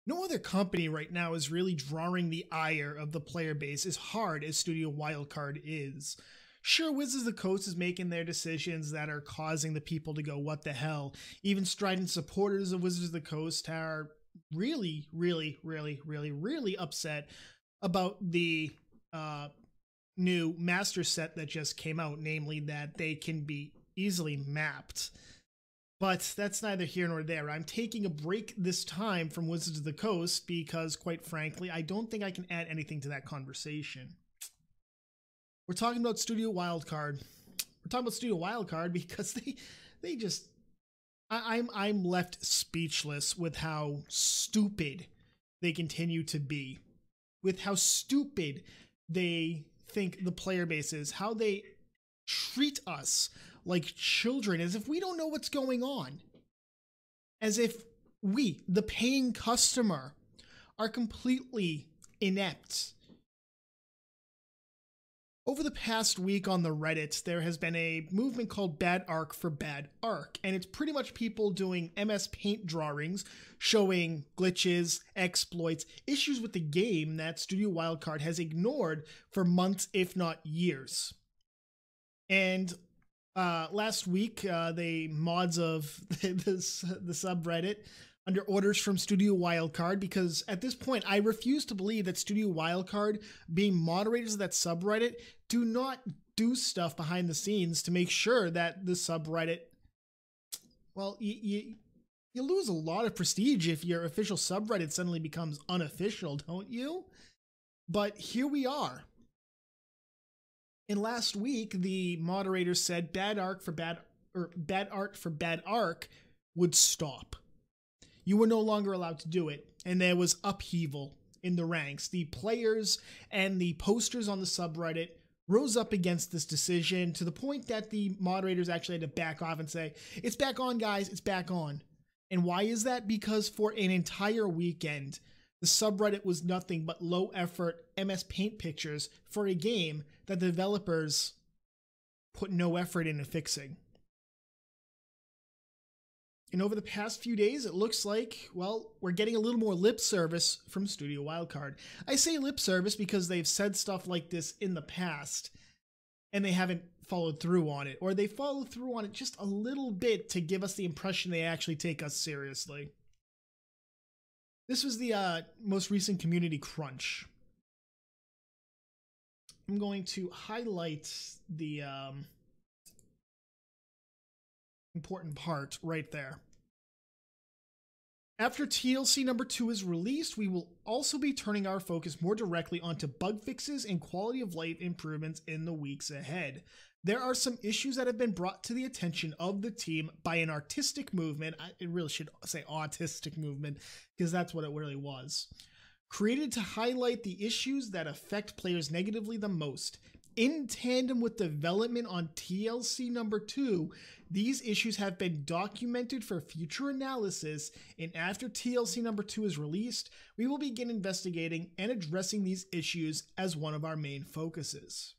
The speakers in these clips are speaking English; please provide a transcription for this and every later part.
No other company right now is really drawing the ire of the player base as hard as Studio Wildcard is. Sure, Wizards of the Coast is making their decisions that are causing the people to go, what the hell? Even strident supporters of Wizards of the Coast are really upset about the new master set that just came out, namely that they can be easily mapped. But that's neither here nor there. I'm taking a break this time from Wizards of the Coast because, quite frankly, I don't think I can add anything to that conversation. We're talking about Studio Wildcard. We're talking about Studio Wildcard because they just... I'm left speechless with how stupid they continue to be. With how stupid they think the player base is. How they treat us like children, as if we don't know what's going on. As if we, the paying customer, are completely inept. Over the past week on the Reddit, there has been a movement called Bad Ark for Bad Ark, and it's pretty much people doing MS Paint drawings showing glitches, exploits, issues with the game that Studio Wildcard has ignored for months, if not years. And last week, the mods of the subreddit under orders from Studio Wildcard, because at this point, I refuse to believe that Studio Wildcard, being moderators of that subreddit, do not do stuff behind the scenes to make sure that the subreddit, well, you lose a lot of prestige if your official subreddit suddenly becomes unofficial, don't you? But here we are. And last week, the moderator said Bad Ark for Bad Ark would stop. You were no longer allowed to do it, and there was upheaval in the ranks. The players and the posters on the subreddit rose up against this decision to the point that the moderators actually had to back off and say, "It's back on, guys, it's back on." And why is that? Because for an entire weekend, the subreddit was nothing but low-effort MS Paint pictures for a game that the developers put no effort into fixing. And over the past few days, it looks like, well, we're getting a little more lip service from Studio Wildcard. I say lip service because they've said stuff like this in the past, and they haven't followed through on it. Or they follow through on it just a little bit to give us the impression they actually take us seriously. This was the most recent community crunch. I'm going to highlight the important part right there. After TLC number 2 is released, we will also be turning our focus more directly onto bug fixes and quality of life improvements in the weeks ahead. There are some issues that have been brought to the attention of the team by an artistic movement. It really should say autistic movement, because that's what it really was. Created to highlight the issues that affect players negatively the most. In tandem with development on TLC number 2, these issues have been documented for future analysis, and after TLC number 2 is released, we will begin investigating and addressing these issues as one of our main focuses.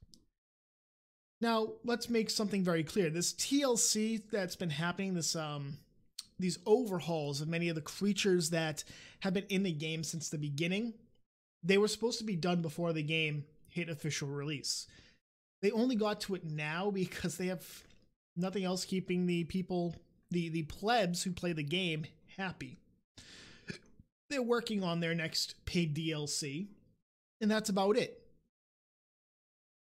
Now, let's make something very clear. This TLC that's been happening, these overhauls of many of the creatures that have been in the game since the beginning, they were supposed to be done before the game hit official release. They only got to it now because they have nothing else keeping the people, the plebs who play the game, happy. They're working on their next paid DLC, and that's about it.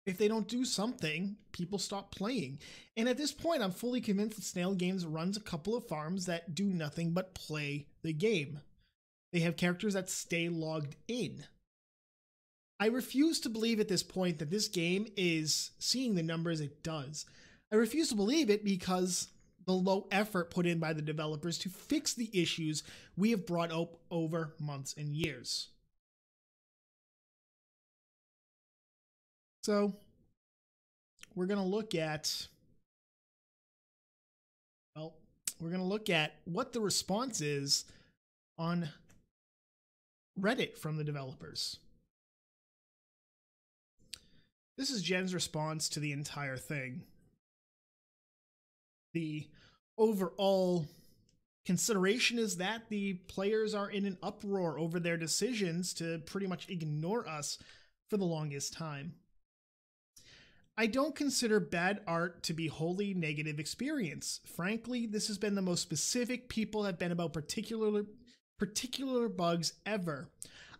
If they don't do something, people stop playing. And at this point, I'm fully convinced that Snail Games runs a couple of farms that do nothing but play the game. They have characters that stay logged in. I refuse to believe at this point that this game is seeing the numbers it does. I refuse to believe it because the low effort put in by the developers to fix the issues we have brought up over months and years. So we're going to look at, well, we're going to look at what the response is on Reddit from the developers. This is Jen's response to the entire thing. The overall consideration is that the players are in an uproar over their decisions to pretty much ignore us for the longest time. I don't consider Bad Ark to be wholly negative experience. Frankly, this has been the most specific people have been about particular bugs ever.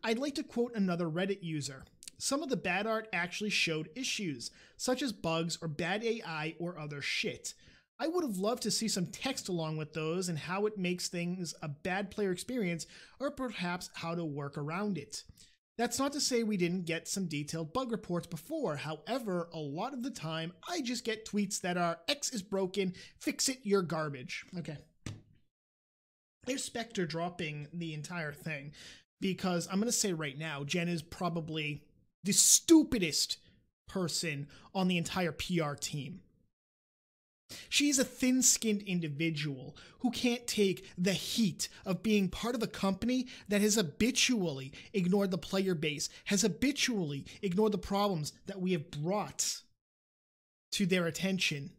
I'd like to quote another Reddit user. Some of the Bad Ark actually showed issues, such as bugs or bad AI or other shit. I would have loved to see some text along with those and how it makes things a bad player experience, or perhaps how to work around it. That's not to say we didn't get some detailed bug reports before. However, a lot of the time, I just get tweets that are X is broken, fix it, you're garbage. Okay. There's Spectre dropping the entire thing because I'm going to say right now, Jen is probably the stupidest person on the entire PR team. She's a thin-skinned individual who can't take the heat of being part of a company that has habitually ignored the player base, has habitually ignored the problems that we have brought to their attention.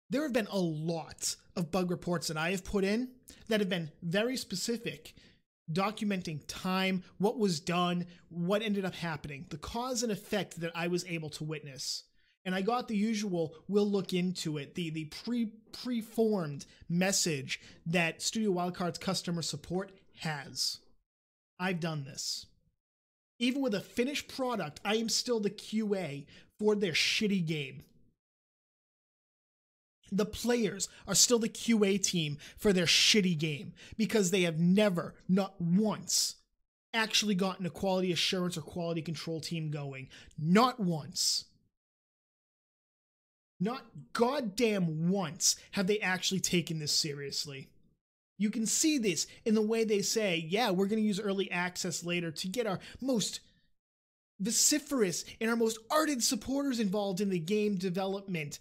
There have been a lot of bug reports that I have put in that have been very specific, documenting time, what was done, what ended up happening, the cause and effect that I was able to witness. And I got the usual, we'll look into it, the preformed message that Studio Wildcard's customer support has. I've done this. Even with a finished product, I am still the QA for their shitty game. The players are still the QA team for their shitty game because they have never, not once, actually gotten a quality assurance or quality control team going. Not once. Not goddamn once have they actually taken this seriously. You can see this in the way they say, yeah, we're going to use early access later to get our most vociferous and our most ardent supporters involved in the game development.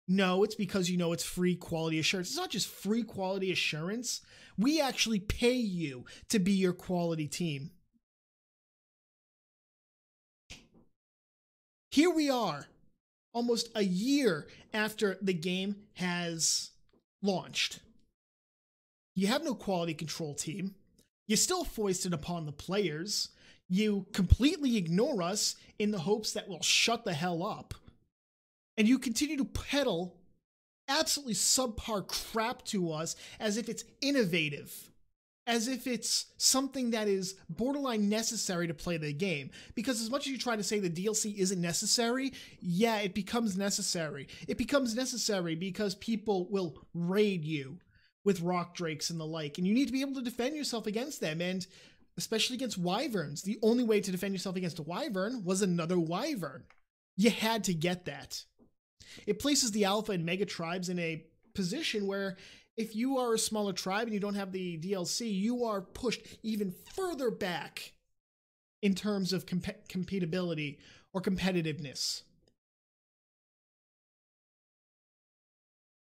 No, it's because you know it's free quality assurance. It's not just free quality assurance. We actually pay you to be your quality team. Here we are, almost a year after the game has launched. You have no quality control team. You still foist it upon the players. You completely ignore us in the hopes that we'll shut the hell up. And you continue to peddle absolutely subpar crap to us as if it's innovative. As if it's something that is borderline necessary to play the game. Because as much as you try to say the DLC isn't necessary, yeah, it becomes necessary. It becomes necessary because people will raid you with rock drakes and the like, and you need to be able to defend yourself against them, and especially against wyverns. The only way to defend yourself against a wyvern was another wyvern. You had to get that. It places the alpha and mega tribes in a position where if you are a smaller tribe and you don't have the DLC, you are pushed even further back in terms of compatibility or competitiveness.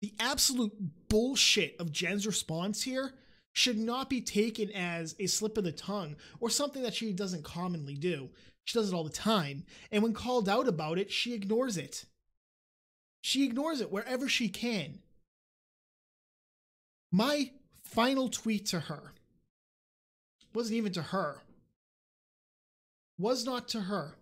The absolute bullshit of Jen's response here should not be taken as a slip of the tongue or something that she doesn't commonly do. She does it all the time. And when called out about it, she ignores it. She ignores it wherever she can. My final tweet to her wasn't even to her. Was not to her.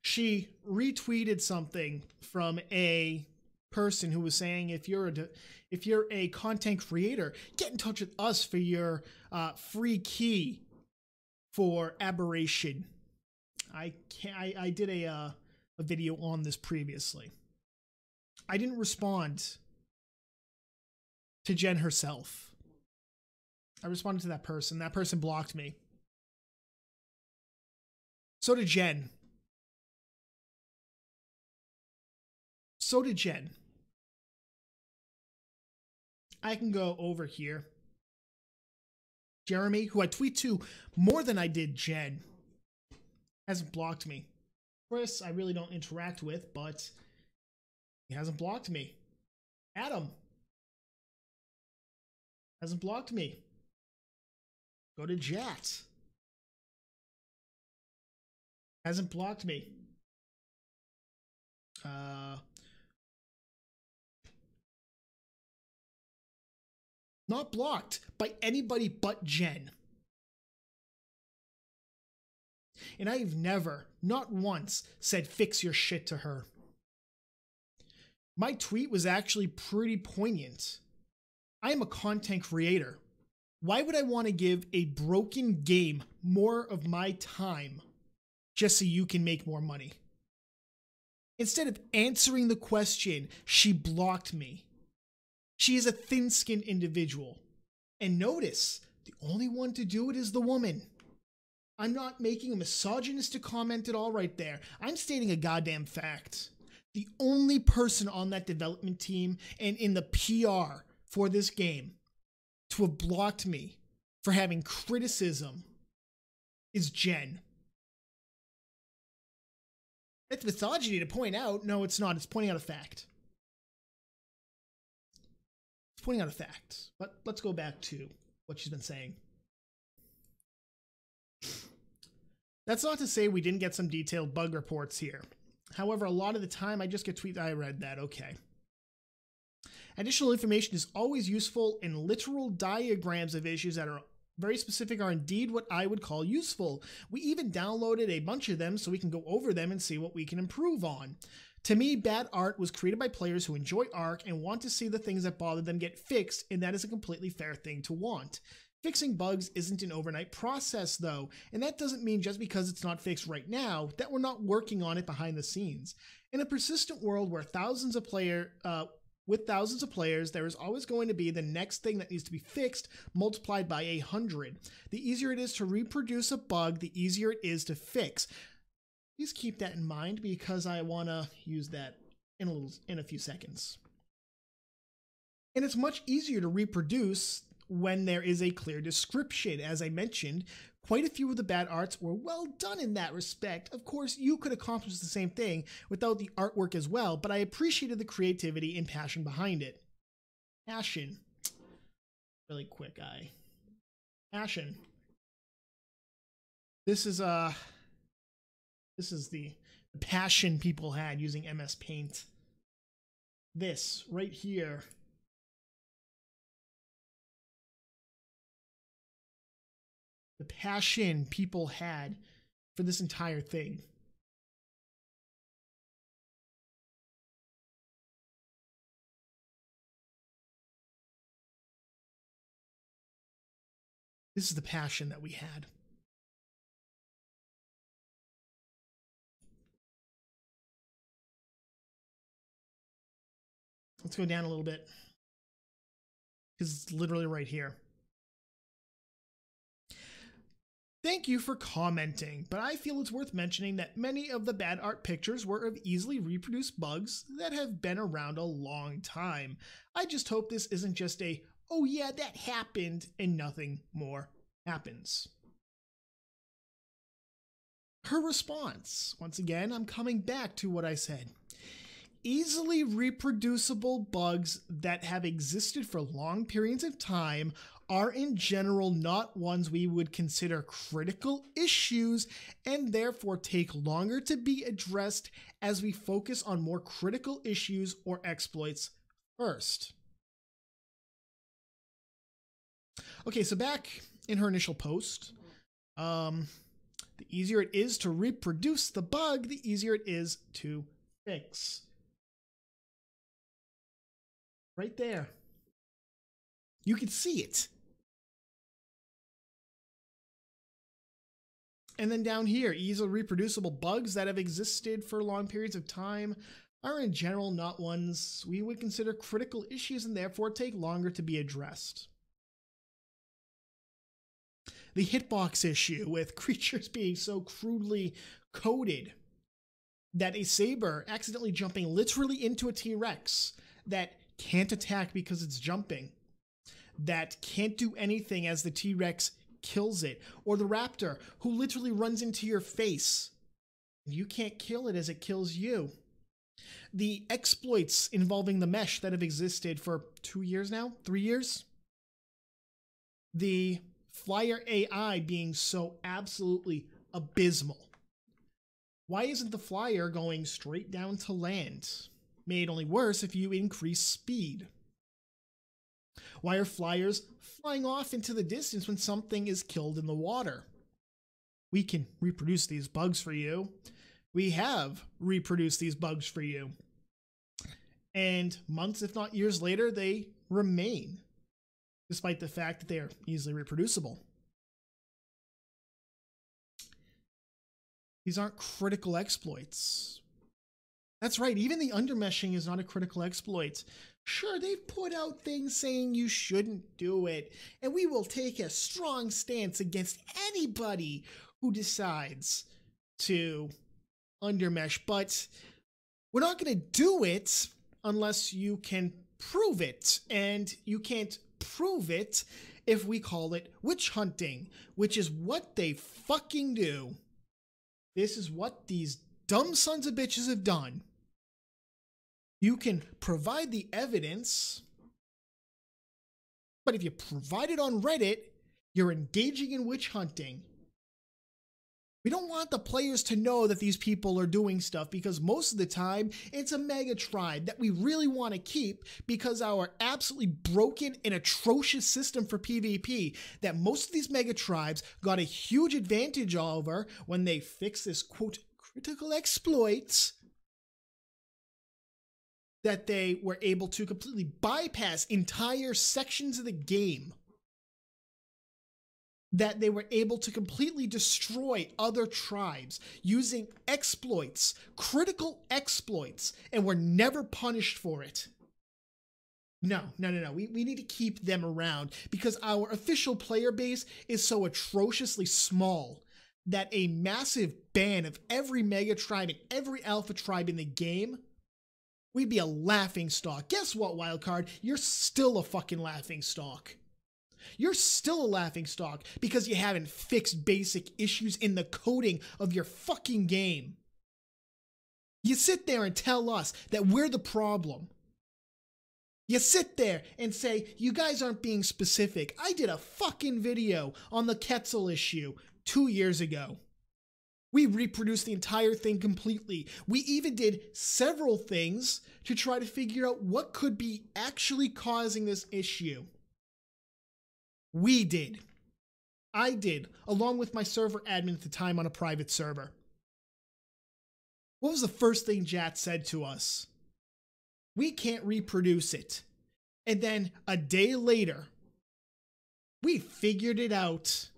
She retweeted something from a person who was saying, if you're a content creator, get in touch with us for your free key for Aberration. I did a video on this previously. I didn't respond to Jen herself. I responded to that person. That person blocked me. So did Jen. So did Jen. I can go over here. Jeremy, who I tweet to more than I did Jen, hasn't blocked me. Chris, I really don't interact with, but he hasn't blocked me. Adam hasn't blocked me. Go to Jat. Hasn't blocked me. Not blocked by anybody but Jen. And I've never, not once, said fix your shit to her. My tweet was actually pretty poignant. I am a content creator. Why would I want to give a broken game more of my time just so you can make more money? Instead of answering the question, she blocked me. She is a thin-skinned individual. And notice, the only one to do it is the woman. I'm not making a misogynistic comment at all right there. I'm stating a goddamn fact. The only person on that development team and in the PR for this game to have blocked me for having criticism is Jen. It's misogyny to point out. No, it's not. It's pointing out a fact. It's pointing out a fact. But let's go back to what she's been saying. That's not to say we didn't get some detailed bug reports here. However, a lot of the time I just get tweets. I read that. Okay. Additional information is always useful, and literal diagrams of issues that are very specific are indeed what I would call useful. We even downloaded a bunch of them so we can go over them and see what we can improve on. To me, Bad Ark was created by players who enjoy Ark and want to see the things that bother them get fixed, and that is a completely fair thing to want. Fixing bugs isn't an overnight process though, and that doesn't mean just because it's not fixed right now that we're not working on it behind the scenes. In a persistent world where with thousands of players, there is always going to be the next thing that needs to be fixed multiplied by 100. The easier it is to reproduce a bug, the easier it is to fix. Please keep that in mind because I want to use that in a few seconds. And it's much easier to reproduce when there is a clear description. As I mentioned, quite a few of the bad arts were well done in that respect. Of course, you could accomplish the same thing without the artwork as well, but I appreciated the creativity and passion behind it. Passion. Really quick, passion. This is the passion people had using MS Paint. This right here. The passion people had for this entire thing. This is the passion that we had. Let's go down a little bit because it's literally right here. Thank you for commenting, but I feel it's worth mentioning that many of the bad art pictures were of easily reproduced bugs that have been around a long time. I just hope this isn't just a, oh yeah, that happened, and nothing more happens. Her response, once again, I'm coming back to what I said. Easily reproducible bugs that have existed for long periods of time are in general not ones we would consider critical issues and therefore take longer to be addressed as we focus on more critical issues or exploits first. Okay, so back in her initial post, the easier it is to reproduce the bug, the easier it is to fix. Right there. You can see it. And then down here, easily reproducible bugs that have existed for long periods of time are in general not ones we would consider critical issues and therefore take longer to be addressed. The hitbox issue with creatures being so crudely coded that a saber accidentally jumping literally into a T-Rex that can't attack because it's jumping, that can't do anything as the T-Rex kills it, or the raptor who literally runs into your face. You can't kill it as it kills you. The exploits involving the mesh that have existed for 2 years now, 3 years. The flyer AI being so absolutely abysmal. Why isn't the flyer going straight down to land? Made only worse if you increase speed. Why are flyers flying off into the distance when something is killed in the water? We can reproduce these bugs for you. We have reproduced these bugs for you. And months, if not years later, they remain, despite the fact that they are easily reproducible. These aren't critical exploits. That's right, even the undermeshing is not a critical exploit. Sure, they've put out things saying you shouldn't do it, and we will take a strong stance against anybody who decides to undermesh, but we're not going to do it unless you can prove it, and you can't prove it if we call it witch hunting, which is what they fucking do. This is what these dumb sons of bitches have done. You can provide the evidence, but if you provide it on Reddit, you're engaging in witch hunting. We don't want the players to know that these people are doing stuff because most of the time it's a mega tribe that we really want to keep because our absolutely broken and atrocious system for PvP that most of these mega tribes got a huge advantage over when they fixed this quote critical exploits that they were able to completely bypass entire sections of the game. That they were able to completely destroy other tribes using exploits, critical exploits, and were never punished for it. No. We need to keep them around because our official player base is so atrociously small that a massive ban of every mega tribe and every alpha tribe in the game, we'd be a laughing stock. Guess what, Wildcard? You're still a fucking laughing stock. You're still a laughing stock because you haven't fixed basic issues in the coding of your fucking game. You sit there and tell us that we're the problem. You sit there and say, you guys aren't being specific. I did a fucking video on the Quetzal issue 2 years ago. We reproduced the entire thing completely. We even did several things to try to figure out what could be actually causing this issue. We did. I did, along with my server admin at the time on a private server. What was the first thing Jat said to us? We can't reproduce it. And then a day later, we figured it out.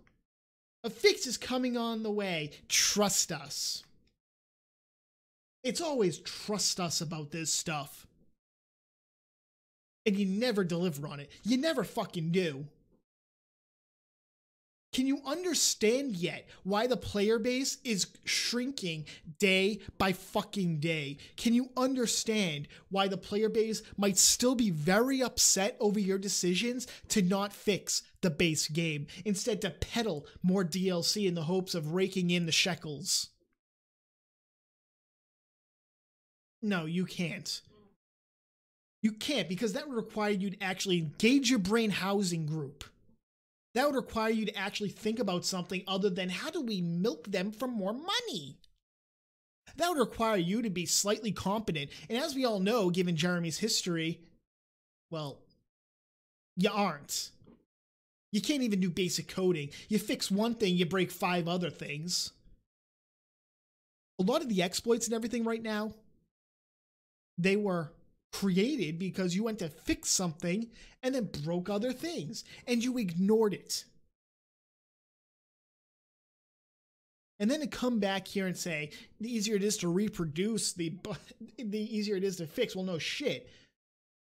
A fix is coming on the way. Trust us. It's always trust us about this stuff. And you never deliver on it. You never fucking do. Can you understand yet why the player base is shrinking day by fucking day? Can you understand why the player base might still be very upset over your decisions to not fix the base game, instead to peddle more DLC in the hopes of raking in the shekels? No, you can't. You can't, because that would require you to actually engage your brain housing group. That would require you to actually think about something other than how do we milk them for more money? That would require you to be slightly competent. And as we all know, given Jeremy's history, well, you aren't. You can't even do basic coding. You fix one thing, you break 5 other things. A lot of the exploits and everything right now, they were created because you went to fix something and then broke other things and you ignored it. And then to come back here and say the easier it is to reproduce, the easier it is to fix. Well, no shit.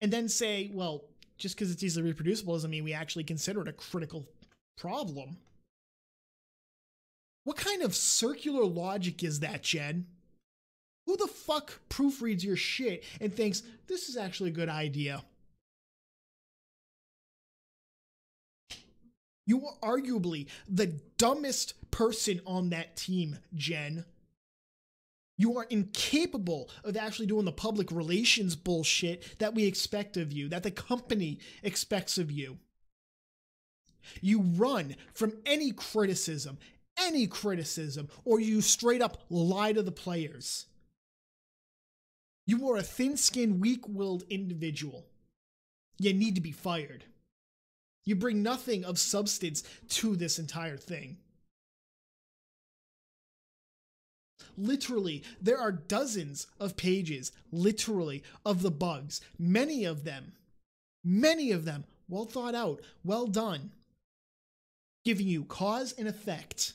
And then say, well, just because it's easily reproducible doesn't mean we actually consider it a critical problem. What kind of circular logic is that, Jen? Who the fuck proofreads your shit and thinks this is actually a good idea? You are arguably the dumbest person on that team, Jen. You are incapable of actually doing the public relations bullshit that we expect of you, that the company expects of you. You run from any criticism, or you straight up lie to the players. You are a thin-skinned, weak-willed individual. You need to be fired. You bring nothing of substance to this entire thing. Literally, there are dozens of pages, literally, of the bugs. Many of them, well thought out, well done, giving you cause and effect,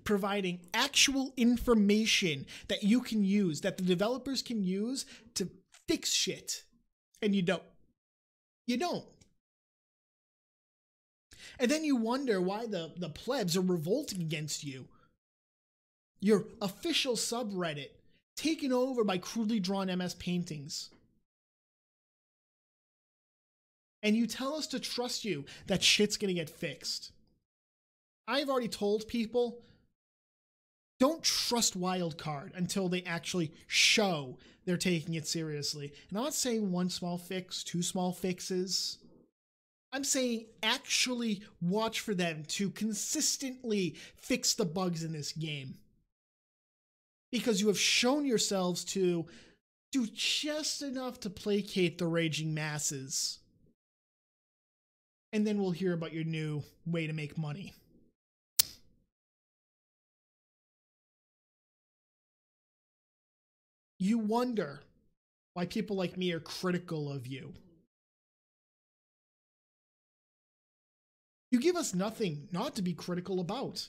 providing actual information that you can use, that the developers can use to fix shit. And you don't. You don't. And then you wonder why the plebs are revolting against you. Your official subreddit taken over by crudely drawn MS paintings. And you tell us to trust you that shit's gonna get fixed. I've already told people, don't trust Wildcard until they actually show they're taking it seriously. And I'm not saying one small fix, two small fixes. I'm saying actually watch for them to consistently fix the bugs in this game. Because you have shown yourselves to do just enough to placate the raging masses. And then we'll hear about your new way to make money. You wonder why people like me are critical of you. You give us nothing not to be critical about.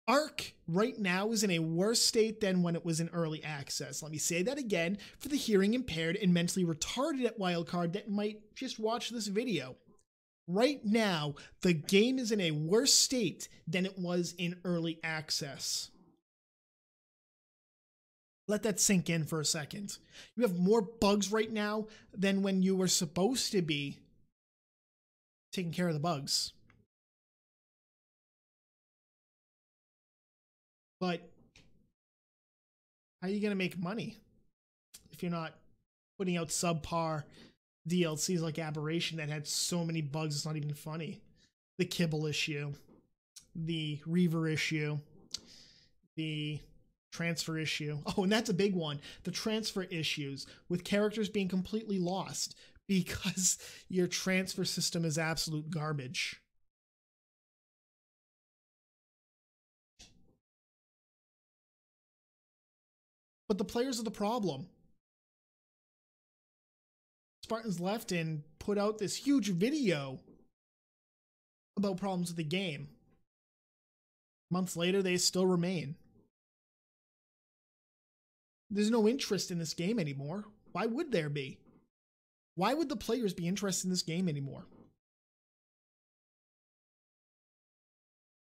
Ark right now is in a worse state than when it was in early access. Let me say that again for the hearing impaired and mentally retarded at Wildcard that might just watch this video. Right now, the game is in a worse state than it was in early access. Let that sink in for a second. You have more bugs right now than when you were supposed to be taking care of the bugs. But how are you going to make money if you're not putting out subpar DLCs like Aberration that had so many bugs it's not even funny? The kibble issue, the Reaver issue, the transfer issue. Oh, and that's a big one. The transfer issues with characters being completely lost because your transfer system is absolute garbage. But the players are the problem. Spartans left and put out this huge video about problems with the game. Months later, they still remain. There's no interest in this game anymore. Why would there be? Why would the players be interested in this game anymore?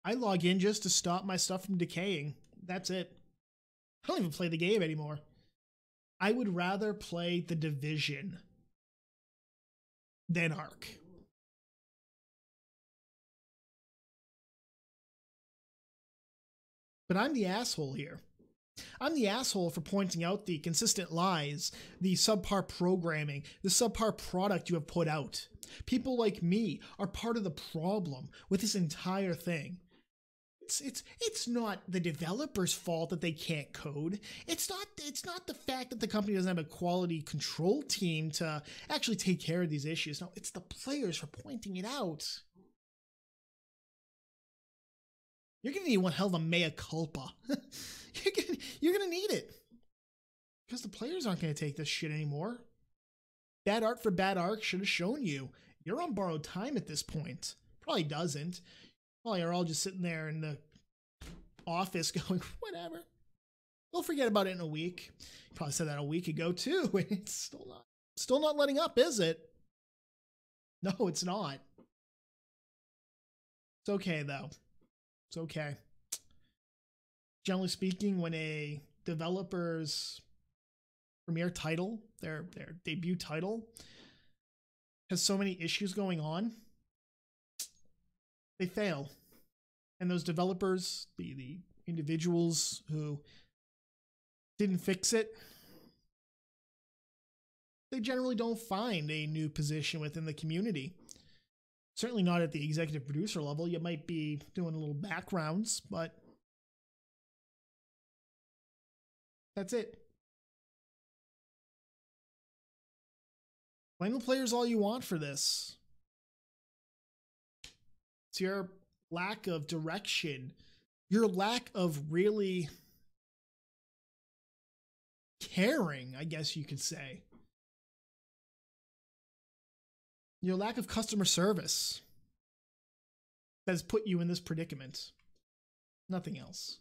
I log in just to stop my stuff from decaying. That's it. I don't even play the game anymore. I would rather play The Division than Ark. But I'm the asshole here. I'm the asshole for pointing out the consistent lies, the subpar programming, the subpar product you have put out. People like me are part of the problem with this entire thing. It's not the developer's fault that they can't code. It's not the fact that the company doesn't have a quality control team to actually take care of these issues. No, it's the players for pointing it out. You're gonna need one hell of a mea culpa. You're gonna need it. Because the players aren't gonna take this shit anymore. Bad Ark for Bad Ark should have shown you. You're on borrowed time at this point. Probably doesn't. Probably are all just sitting there in the office going, whatever. We'll forget about it in a week. You probably said that a week ago too, and it's still not letting up, is it? No, it's not. It's okay though. It's okay. Generally speaking, when a developer's premiere title, their debut title, has so many issues going on, they fail. And those developers, the individuals who didn't fix it, they generally don't find a new position within the community. Certainly not at the executive producer level. You might be doing a little backgrounds, but that's it. Blame the players all you want for this. It's your lack of direction, your lack of really caring, I guess you could say. Your lack of customer service that has put you in this predicament. Nothing else.